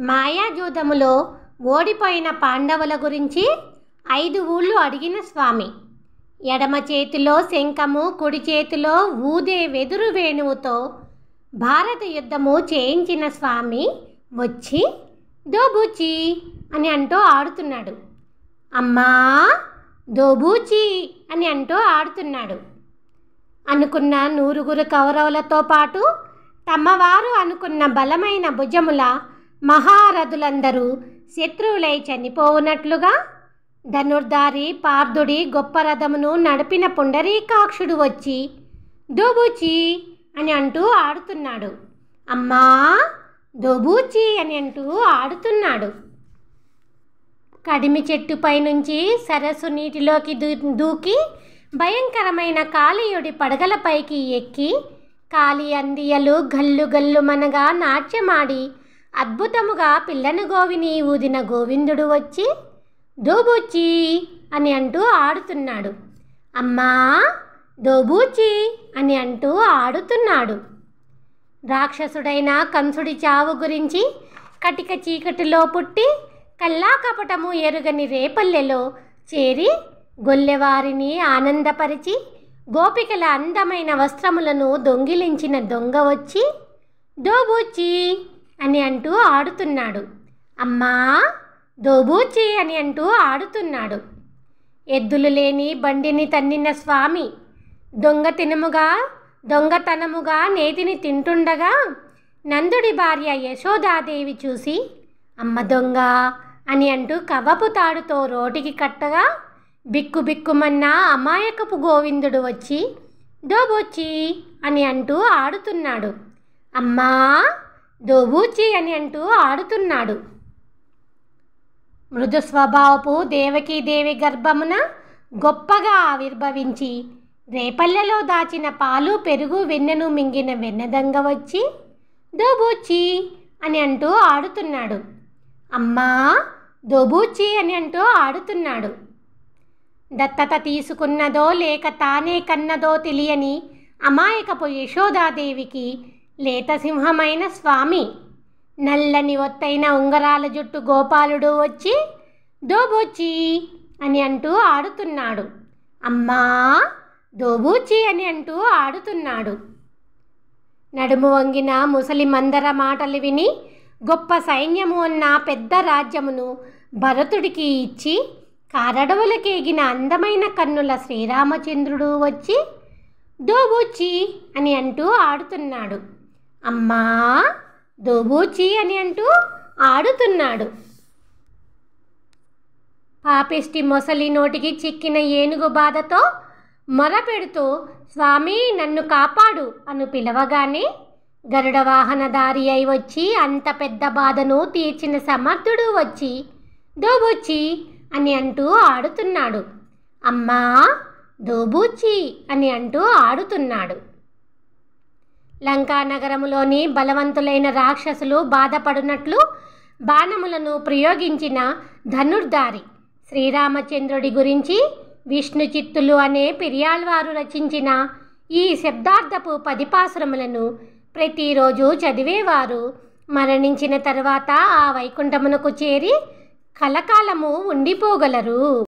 మాయాజూదములో ఓడిపోయిన పాండవుల గురించి 5 ఊళ్ళు అడిగిన స్వామి. ఎడమ చేతిలో శంఖము, కుడి చేతిలో ఊదే వెదురు వేణువుతో భారత యుద్ధము చేయించిన స్వామి వచ్చి దోబూచి అని అంటూ ఆడుతున్నాడు. అమ్మా దోబూచి అని అంటూ ఆడుతున్నాడు. అనుకున్న 100 కౌరవులతో పాటు తమవారు అనుకున్న బలమైన భుజముల మహారథులందరూ శత్రువులై చనిపోవునట్లుగా ధనుర్ధారి పార్థుడి గొప్ప రథమును నడిపిన పుండరీకాక్షుడు వచ్చి దోబూచి అని అంటూ ఆడుతున్నాడు. అమ్మా దోబూచి అని అంటూ ఆడుతున్నాడు. కడిమి చెట్టుపై నుంచి సరస్సు నీటిలోకి దూకి భయంకరమైన కాళీయుడి పడగలపైకి ఎక్కి కాళీ అందియలు గల్లు గల్లుమనగా నాట్యమాడి అద్భుతముగా పిల్లను గోవిని ఊదిన గోవిందుడు వచ్చి దోబూచి అని అంటూ ఆడుతున్నాడు. అమ్మా దోబూచి అని అంటూ ఆడుతున్నాడు. రాక్షసుడైన కంసుడి చావు గురించి కటిక చీకటిలో పుట్టి కల్లా కపటము ఎరుగని రేపల్లెలో చేరి గొల్లెవారిని ఆనందపరిచి గోపికల అందమైన వస్త్రములను దొంగిలించిన దొంగ వచ్చి దోబూచి అని అంటూ ఆడుతున్నాడు. అమ్మా దోబూచి అని అంటూ ఆడుతున్నాడు. ఎద్దులు లేని బండిని తన్నిన స్వామి దొంగతనముగా నేతిని తింటుండగా నందుడి భార్య యశోదాదేవి చూసి అమ్మ దొంగ అని అంటూ కవ్వపు తాడుతో రోటికి కట్టగా బిక్కుబిక్కుమన్న అమాయకపు గోవిందుడు వచ్చి దోబూచి అని అంటూ ఆడుతున్నాడు. అమ్మా దోబూచి అని అంటూ ఆడుతున్నాడు. మృదు స్వభావపు దేవకీదేవి గర్భమున గొప్పగా ఆవిర్భవించి రేపల్లెలో దాచిన పాలు పెరుగు వెన్నెను మింగిన వెన్నదంగ వచ్చి దోబూచి అని అంటూ ఆడుతున్నాడు. అమ్మా దోబూచి అని అంటూ ఆడుతున్నాడు. దత్తత తీసుకున్నదో లేక తానే కన్నదో తెలియని అమాయకపు యశోదాదేవికి లేత సింహమైన స్వామి నల్లని ఒత్తైన ఉంగరాల జుట్టు గోపాలుడు వచ్చి దోబూచి అని అంటూ ఆడుతున్నాడు. అమ్మా దోబూచి అని అంటూ ఆడుతున్నాడు. నడుము వంగిన ముసలి మందర మాటలు విని గొప్ప సైన్యము ఉన్న పెద్ద రాజ్యమును భరతుడికి ఇచ్చి కారడవులకేగిన అందమైన కన్నుల శ్రీరామచంద్రుడు వచ్చి దోబూచి అని అంటూ ఆడుతున్నాడు. అమ్మా దోబూచి అని అంటూ ఆడుతున్నాడు. పాపిష్టి మొసలి నోటికి చిక్కిన ఏనుగు బాధతో మొరపెడుతూ స్వామి నన్ను కాపాడు అను పిలవగానే గరుడ వాహనధారి అయి వచ్చి అంత పెద్ద బాధను తీర్చిన సమర్థుడు వచ్చి దోబూచి అని అంటూ ఆడుతున్నాడు. అమ్మా దోబూచి అని అంటూ ఆడుతున్నాడు. లంకా నగరములోని బలవంతులైన రాక్షసులు బాధపడినట్లు బాణములను ప్రయోగించిన ధనుర్ధారి శ్రీరామచంద్రుడి గురించి విష్ణు చిత్తులు అనే పెరియాళ్వారు రచించిన ఈ శబ్దార్థపు 10 పాసురములను ప్రతిరోజు చదివేవారు మరణించిన తర్వాత ఆ వైకుంఠమునకు చేరి కలకాలము ఉండిపోగలరు.